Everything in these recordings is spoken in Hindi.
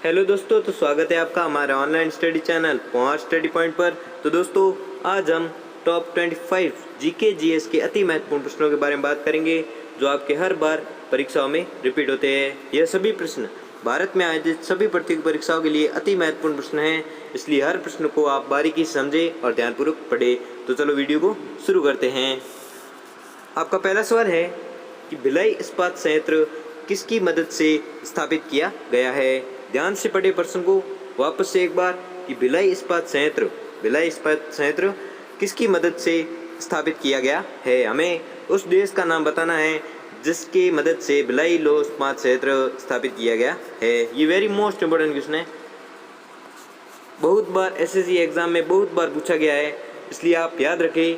हेलो दोस्तों, तो स्वागत है आपका हमारे online study channel point study point पर। तो दोस्तों, आज हम टॉप 25 जीके जीएस के अति महत्वपूर्ण प्रश्नों के बारे में बात करेंगे जो आपके हर बार परीक्षाओं में रिपीट होते हैं। यह सभी प्रश्न भारत में आयोजित सभी प्रतियोगी परीक्षाओं के लिए अति महत्वपूर्ण प्रश्न हैं, इसलिए हर प्रश्न को आप बारीकी से समझें और ध्यानपूर्वक पढ़ें। तो चलो वीडियो को शुरू करते हैं। आपका पहला सवाल है कि भिलाई इस्पात संयंत्र किसकी मदद से स्थापित किया गया है। ध्यान से पढ़े प्रश्न को वापस से एक बार कि भिलाई इस्पात संयंत्र किसकी मदद से स्थापित किया गया है। हमें उस देश का नाम बताना है जिसकी मदद से भिलाई लो इस्पात संयंत्र स्थापित किया गया है। ये वेरी मोस्ट इम्पोर्टेंट क्वेश्चन है, बहुत बार एसएससी एग्जाम में बहुत बार पूछा गया है, इसलिए आप याद रखें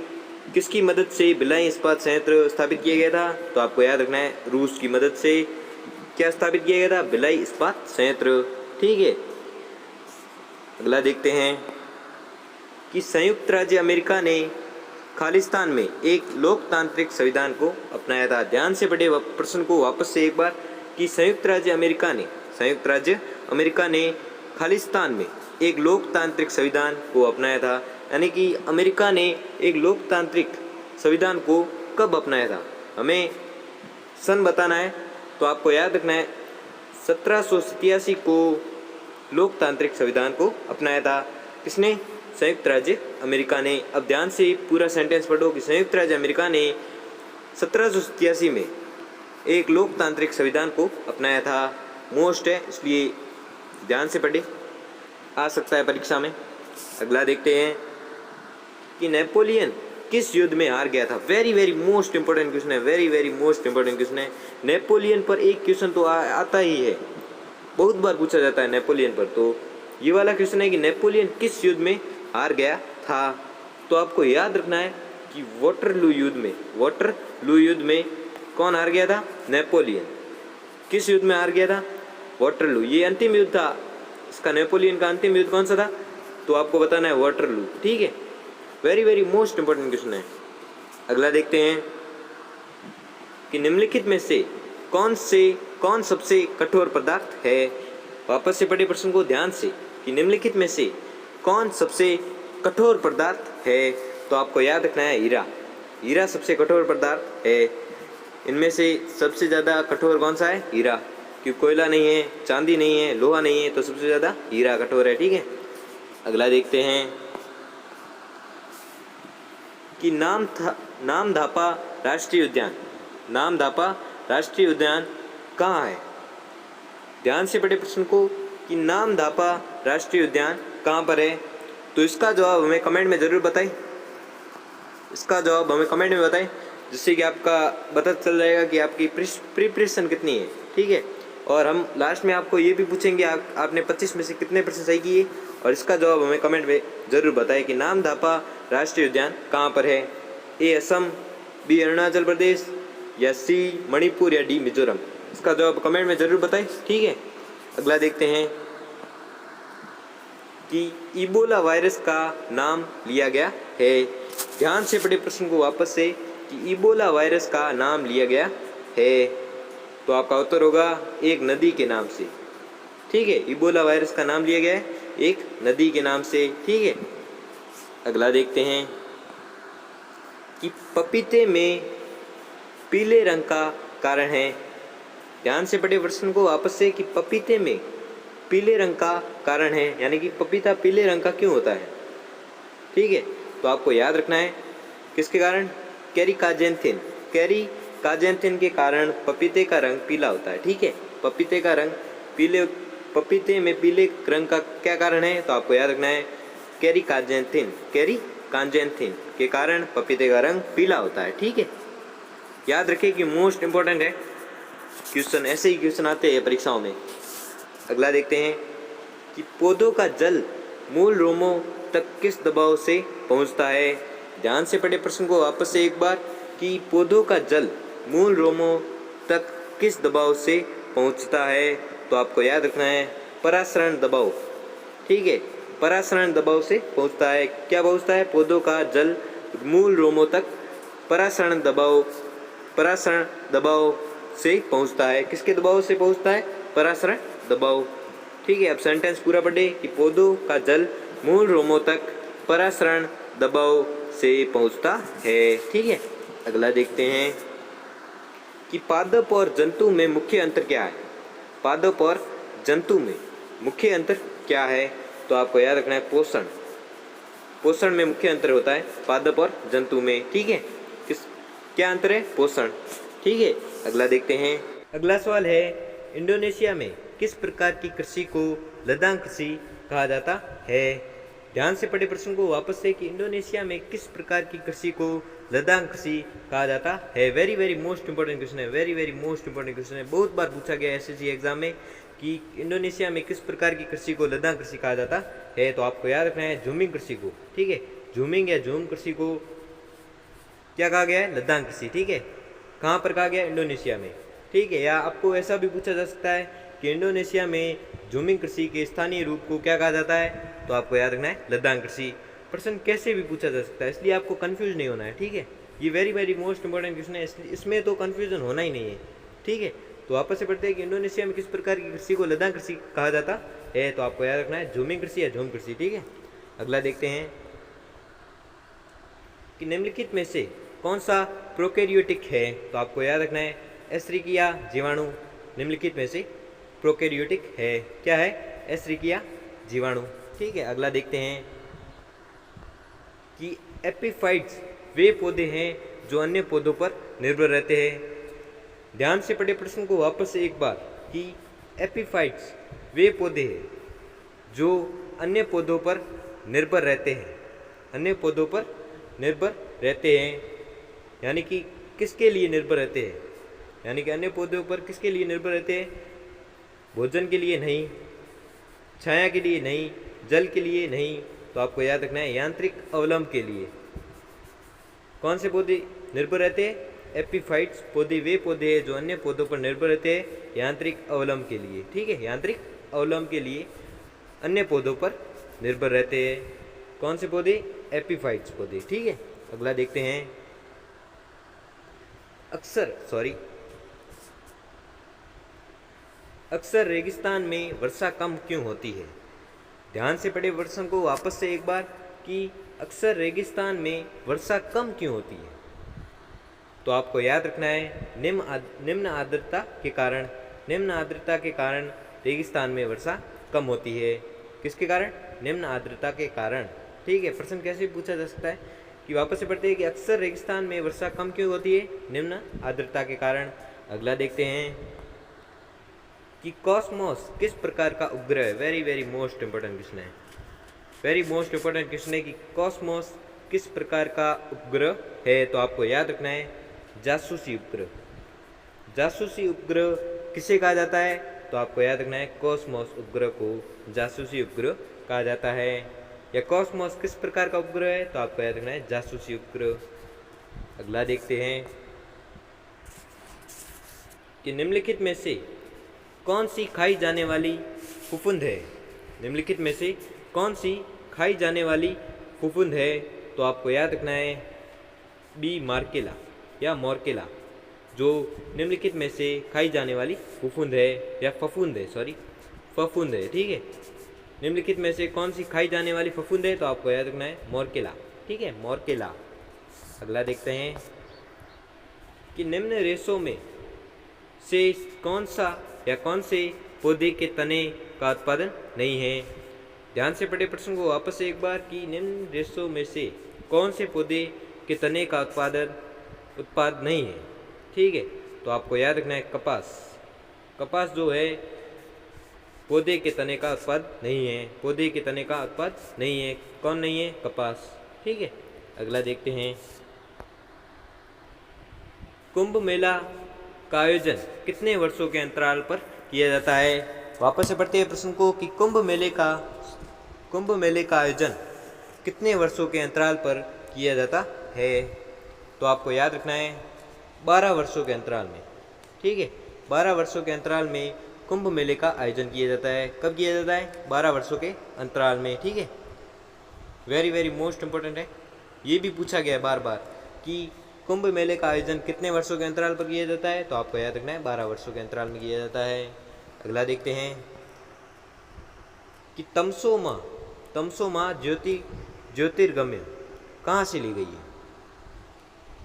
किसकी मदद से भिलाई इस्पात संयंत्र स्थापित किया गया था। तो आपको याद रखना है रूस की मदद से क्या स्थापित किया गया था, भिलाई इस्पात संयंत्र। ठीक है, अगला देखते हैं कि संयुक्त राज्य अमेरिका ने खालिस्तान में एक लोकतांत्रिक संविधान को अपनाया था। ध्यान से पढ़े प्रश्न को वापस से एक बार कि संयुक्त राज्य अमेरिका ने खालिस्तान में एक लोकतांत्रिक संविधान को अपनाया था। यानी कि अमेरिका ने एक लोकतांत्रिक संविधान को कब अपनाया था, हमें सन बताना है। तो आपको याद रखना है 1787 को लोकतांत्रिक संविधान को अपनाया था। किसने? संयुक्त राज्य अमेरिका ने। अब ध्यान से पूरा सेंटेंस पढ़ो कि संयुक्त राज्य अमेरिका ने 1787 में एक लोकतांत्रिक संविधान को अपनाया था। मोस्ट है, इसलिए ध्यान से पढ़े, आ सकता है परीक्षा में। अगला देखते हैं कि नेपोलियन किस युद्ध में हार गया था। वेरी मोस्ट इंपॉर्टेंट क्वेश्चन है, वेरी मोस्ट इंपॉर्टेंट क्वेश्चन है। नेपोलियन पर एक क्वेश्चन तो आता ही है, बहुत बार पूछा जाता है नेपोलियन पर। तो ये वाला क्वेश्चन है कि नेपोलियन किस युद्ध में हार गया था। तो आपको याद रखना है कि वाटरलू युद्ध में कौन हार गया था, नेपोलियन। किस युद्ध में हार गया था, वाटरलू। ये अंतिम युद्ध था इसका, नेपोलियन का अंतिम युद्ध कौन सा था, तो आपको बताना है वाटरलू। ठीक है, वेरी मोस्ट इंपॉर्टेंट क्वेश्चन है। अगला देखते हैं कि निम्नलिखित में से कौन सबसे कठोर पदार्थ है। वापस से पढ़े प्रश्न को ध्यान से कि निम्नलिखित में से कौन सबसे कठोर पदार्थ है। तो आपको याद रखना है हीरा सबसे कठोर पदार्थ है। इनमें से सबसे ज़्यादा कठोर कौन सा है, हीरा, क्योंकि कोयला नहीं है, चांदी नहीं है, लोहा नहीं है, तो सबसे ज़्यादा हीरा कठोर है। ठीक है, अगला देखते हैं कि नामधापा राष्ट्रीय उद्यान कहाँ है। ध्यान से पढ़े प्रश्न को कि नामधापा राष्ट्रीय उद्यान कहाँ पर है। तो इसका जवाब हमें कमेंट में ज़रूर बताएं, जिससे कि आपका पता चल जाएगा कि आपकी प्रिपरेशन कितनी है। ठीक है, और हम लास्ट में आपको ये भी पूछेंगे आपने 25 में से कितने % सही किए, और इसका जवाब हमें कमेंट में ज़रूर बताएं कि नामधापा राष्ट्रीय उद्यान कहाँ पर है। ए असम, बी अरुणाचल प्रदेश, या सी मणिपुर, या डी मिजोरम। इसका जवाब कमेंट में ज़रूर बताएं। ठीक है, अगला देखते हैं कि इबोला वायरस का नाम लिया गया है। ध्यान से पढ़े प्रश्न को वापस से कि इबोला वायरस का नाम लिया गया है। तो आपका उत्तर होगा एक नदी के नाम से। ठीक है, इबोला वायरस का नाम लिया गया है एक नदी के नाम से। ठीक है, अगला देखते हैं कि पपीते में पीले रंग का कारण है। ध्यान से पढ़े प्रश्न को वापस से कि पपीते में पीले रंग का कारण है, यानी कि पपीता पीले रंग का क्यों होता है। ठीक है, तो आपको याद रखना है किसके कारण, कैरी काजेंथिन के कारण पपीते का रंग पीला होता है। ठीक है, पपीते में पीले रंग का क्या कारण है, तो आपको याद रखना है कैरी काजेंथिन के कारण पपीते का रंग पीला होता है। ठीक है, याद रखें कि मोस्ट इंपॉर्टेंट है क्वेश्चन, ऐसे ही क्वेश्चन आते हैं परीक्षाओं में। अगला देखते हैं कि पौधों का जल मूल रोमों तक किस दबाव से पहुंचता है। ध्यान से पढ़े प्रश्न को वापस से एक बार कि पौधों का जल मूल रोमों तक किस दबाव से पहुंचता है। तो आपको याद रखना है परासरण दबाव। ठीक है, परासरण दबाव से पहुंचता है। क्या पहुंचता है, पौधों का जल मूल रोमों तक परासरण दबाव से पहुंचता है। किसके दबाव से पहुंचता है, परासरण दबाव। ठीक है, अब सेंटेंस पूरा पढ़े कि पौधों का जल मूल रोमों तक परासरण दबाव से पहुंचता है। ठीक है, अगला देखते हैं कि पादप और जंतु में मुख्य अंतर क्या है। पादप और जंतु में मुख्य अंतर क्या है, तो आपको याद रखना है पोषण। पोषण में मुख्य अंतर होता है पादप और जंतु में। ठीक है, क्या अंतर है? पोषण। ठीक है, अगला देखते हैं। अगला सवाल है, इंडोनेशिया में किस प्रकार की कृषि को लदान कृषि कहा जाता है। ध्यान से पढ़े प्रश्न को वापस से कि इंडोनेशिया में किस प्रकार की कृषि को लदान कृषि कहा जाता है। Very very most important question है, very very most important question है। बहुत बार पूछा गया एसएससी एग्जाम में कि इंडोनेशिया में किस प्रकार की कृषि को लदान कृषि कहा जाता है। तो आपको याद रखना है झूमिंग कृषि को। ठीक है, झूमिंग या झूम कृषि को क्या कहा गया है? लदान कृषि। ठीक है, कहाँ पर कहा गया? इंडोनेशिया में। ठीक है, या आपको ऐसा भी पूछा जा सकता है कि इंडोनेशिया में झूमिंग कृषि के स्थानीय रूप को क्या कहा जाता है, तो आपको याद रखना है लदान कृषि। प्रश्न कैसे भी पूछा जा सकता है, इसलिए आपको कंफ्यूज नहीं होना है। ठीक है, ये very very most important question है, इसमें तो कंफ्यूजन होना ही नहीं है। ठीक है, तो वापस से पढ़ते हैं कि इंडोनेशिया में किस प्रकार की कृषि को लदान कृषि कहा जाता है, तो आपको याद रखना है झूमिंग कृषि या झूम कृषि। ठीक है, अगला देखते हैं कि निम्नलिखित में से कौन सा प्रोकैरियोटिक है, तो आपको याद रखना है एस्चरिचिया जीवाणु निम्नलिखित में से प्रोकैरियोटिक है। क्या है? एस्चरिचिया जीवाणु। ठीक है, अगला देखते हैं कि एपिफाइट्स वे पौधे हैं जो अन्य पौधों पर निर्भर रहते हैं। ध्यान से पढ़े प्रश्न को वापस से एक बार कि एपिफाइट्स वे पौधे हैं जो अन्य पौधों पर निर्भर रहते हैं। अन्य पौधों पर निर्भर रहते हैं यानी कि किसके लिए निर्भर रहते हैं, यानी कि अन्य पौधों पर किसके लिए निर्भर रहते हैं? भोजन के लिए नहीं, छाया के लिए नहीं, जल के लिए नहीं, तो आपको याद रखना है यांत्रिक अवलंब के लिए। कौन से पौधे निर्भर रहते हैं? एपिफाइट्स पौधे वे पौधे हैं जो अन्य पौधों पर निर्भर रहते हैं यांत्रिक अवलंब के लिए। ठीक है, यांत्रिक अवलंब के लिए अन्य पौधों पर निर्भर रहते हैं। कौन से पौधे? एपिफाइट्स पौधे। ठीक है, अगला देखते हैं। अक्सर रेगिस्तान में वर्षा कम क्यों होती है। ध्यान से पढ़े प्रश्न को वापस से एक बार कि अक्सर रेगिस्तान में वर्षा कम क्यों होती है, तो आपको याद रखना है निम्न आर्द्रता के कारण। निम्न आर्द्रता के कारण रेगिस्तान में वर्षा कम होती है। किसके कारण? निम्न आर्द्रता के कारण। ठीक है, प्रश्न कैसे पूछा जा सकता है कि वापस से पढ़ते हैं कि अक्सर रेगिस्तान में वर्षा कम क्यों होती है? निम्न आर्द्रता के कारण। अगला देखते हैं कि कॉस्मोस किस प्रकार का उपग्रह है। Very very most important question है, वेरी मोस्ट इंपॉर्टेंट क्वेश्चन है कि कॉस्मोस किस प्रकार का उपग्रह है, तो आपको याद रखना है जासूसी उपग्रह। जासूसी उपग्रह किसे कहा जाता है, तो आपको याद रखना है कॉस्मोस उपग्रह को जासूसी उपग्रह कहा जाता है। या कॉस्मोस किस प्रकार का उपग्रह है, तो आपको याद रखना है जासूसी उपग्रह। अगला देखते हैं कि निम्नलिखित में से कौन सी खाई जाने वाली फफूंद है। निम्नलिखित में से कौन सी खाई जाने वाली फफूंद है, तो आपको याद रखना है बी मार्केला या मोरकेला, जो निम्नलिखित में से खाई जाने वाली फफूंद है या फफूंद है, सॉरी फफूंद है। ठीक है, निम्नलिखित में से कौन सी खाई जाने वाली फफूंद है, तो आपको याद रखना है मोरकेला। ठीक है, मोरकेला। अगला देखते हैं कि निम्न रेशों में से कौन सा या कौन से पौधे के तने का उत्पादन नहीं है। ध्यान से पढ़े प्रश्न को वापस से एक बार कि निम्न रेशों में से कौन से पौधे के तने का उत्पाद नहीं है। ठीक है, तो आपको याद रखना है कपास। कपास जो है पौधे के तने का उत्पाद नहीं है, पौधे के तने का उत्पाद नहीं है। कौन नहीं है? कपास। ठीक है, अगला देखते हैं। कुंभ मेला का आयोजन कितने वर्षों के अंतराल पर किया जाता है। वापस से पढ़ते हैं प्रश्न को कि कुंभ मेले का आयोजन कितने वर्षों के अंतराल पर किया जाता है, तो आपको याद रखना है 12 वर्षों के अंतराल में। ठीक है, 12 वर्षों के अंतराल में कुंभ मेले का आयोजन किया जाता है। कब किया जाता है? 12 वर्षों के अंतराल में। ठीक है, वेरी वेरी मोस्ट इंपॉर्टेंट है, ये भी पूछा गया है बार बार कि कुंभ मेले का आयोजन कितने वर्षों के अंतराल पर किया जाता है, तो आपको याद रखना है 12 वर्षों के अंतराल में किया जाता है। अगला देखते हैं कि तमसो माँ ज्योतिर्गम्य कहाँ से ली गई है।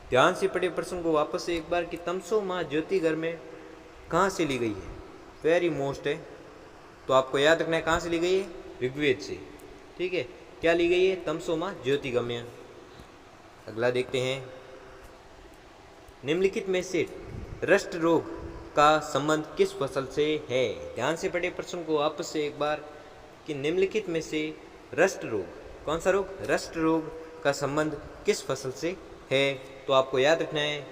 ध्यान से पढ़े प्रश्न को वापस से एक बार कि तमसो माँ ज्योतिर्गम्य कहाँ से ली गई है, वेरी मोस्ट है। तो आपको याद रखना है कहाँ से ली गई है, ऋग्वेद से। ठीक है, क्या ली गई है, तमसो माँ ज्योतिर्गम्य। अगला देखते हैं, निम्नलिखित में से रस्ट रोग का संबंध किस फसल से है। ध्यान से पढ़े प्रश्न को वापस से एक बार कि निम्नलिखित में से रस्ट रोग, कौन सा रोग, रस्ट रोग का संबंध किस फसल से है। तो आपको याद रखना है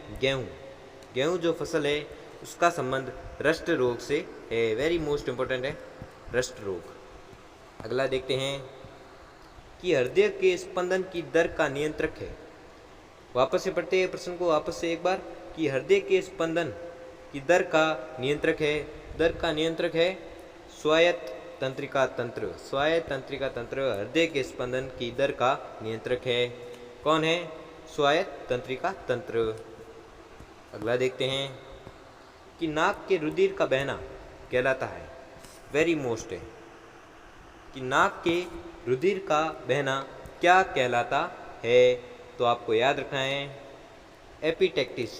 गेहूँ जो फसल है उसका संबंध रस्ट रोग से है, वेरी मोस्ट इंपॉर्टेंट है रस्ट रोग। अगला देखते हैं कि हृदय के स्पंदन की दर का नियंत्रक है। वापस से पढ़ते हैं प्रश्न को वापस से एक बार कि हृदय के स्पंदन की दर का नियंत्रक है स्वायत्त तंत्रिका तंत्र। स्वायत्त तंत्रिका तंत्र हृदय के स्पंदन की दर का नियंत्रक है। कौन है, स्वायत्त तंत्रिका तंत्र। अगला देखते हैं कि नाक के रुधिर का बहना कहलाता है, वेरी मोस्ट है कि नाक के रुधिर का बहना क्या कहलाता है। तो आपको याद रखना है एपिटैक्सिस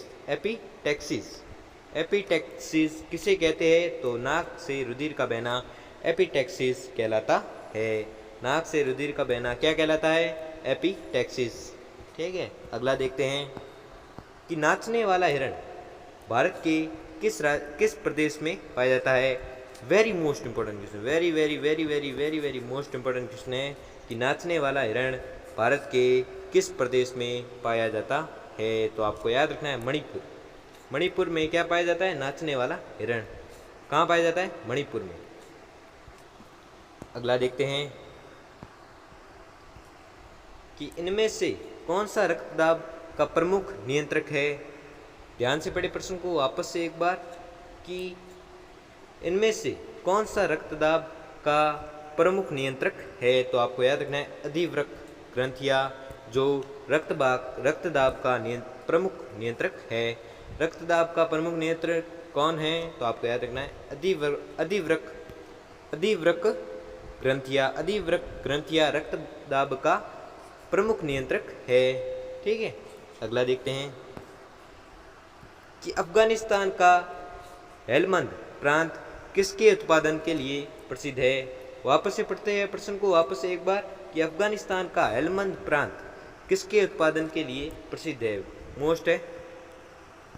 किसे कहते हैं, तो नाक से रुधिर का बहना एपिटैक्सिस कहलाता है। नाक से रुधिर का बहना क्या कहलाता है, एपिटैक्सिस। ठीक है, अगला देखते हैं कि नाचने वाला हिरण भारत के किस प्रदेश में पाया जाता है। Very most important question, very very very very very very most important question है कि नाचने वाला हिरण भारत के किस प्रदेश में पाया जाता है। तो आपको याद रखना है मणिपुर में क्या पाया जाता है, नाचने वाला हिरण कहाँ पाया जाता है, मणिपुर में। अगला देखते हैं कि इनमें से कौन सा रक्तदाब का प्रमुख नियंत्रक है। ध्यान से पढ़े प्रश्न को वापस से एक बार कि इनमें से कौन सा रक्तदाब का प्रमुख नियंत्रक है। तो आपको याद रखना है अधिवृक्क ग्रंथियाँ जो रक्तदाब का प्रमुख नियंत्रक है। रक्तदाब का प्रमुख नियंत्रक कौन है, तो आपको याद रखना है अधिवृक्क ग्रंथियाँ रक्तदाब का प्रमुख नियंत्रक है। ठीक है, अगला देखते हैं कि अफगानिस्तान का हेलमंद प्रांत किसके उत्पादन के लिए प्रसिद्ध है। वापस से पढ़ते हैं प्रश्न को वापस से एक बार कि अफगानिस्तान का हेलमंद प्रांत किसके उत्पादन के लिए प्रसिद्ध है।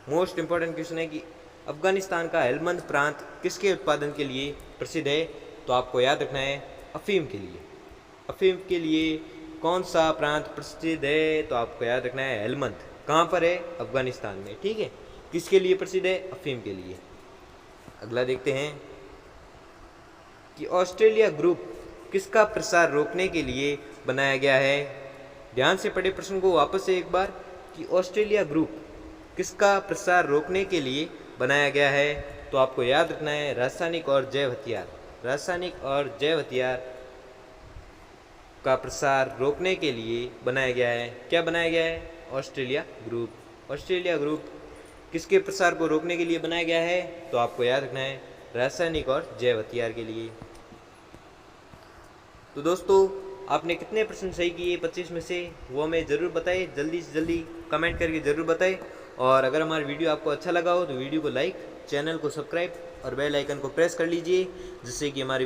मोस्ट इंपॉर्टेंट क्वेश्चन है कि अफगानिस्तान का हेलमंद प्रांत किसके उत्पादन के लिए प्रसिद्ध है। तो आपको याद रखना है अफीम के लिए कौन सा प्रांत प्रसिद्ध है। तो आपको याद रखना है हेलमंद, कहाँ पर है, अफगानिस्तान में। ठीक है, किसके लिए प्रसिद्ध है, अफीम के लिए। अगला देखते हैं कि ऑस्ट्रेलिया ग्रुप किसका प्रसार रोकने के लिए बनाया गया है। ध्यान से पढ़े प्रश्न को वापस से एक बार कि ऑस्ट्रेलिया ग्रुप किसका प्रसार रोकने के लिए बनाया गया है। तो आपको याद रखना है रासायनिक और जैव हथियार का प्रसार रोकने के लिए बनाया गया है। क्या बनाया गया है, ऑस्ट्रेलिया ग्रुप किसके प्रसार को रोकने के लिए बनाया गया है। तो आपको याद रखना है रासायनिक और जैव हथियार के लिए। तो दोस्तों आपने कितने प्रश्न सही किए 25 में से, वो हमें ज़रूर बताएं, जल्दी से जल्दी कमेंट करके ज़रूर बताएं। और अगर हमारा वीडियो आपको अच्छा लगा हो तो वीडियो को लाइक, चैनल को सब्सक्राइब और बेल आइकन को प्रेस कर लीजिए, जिससे कि हमारे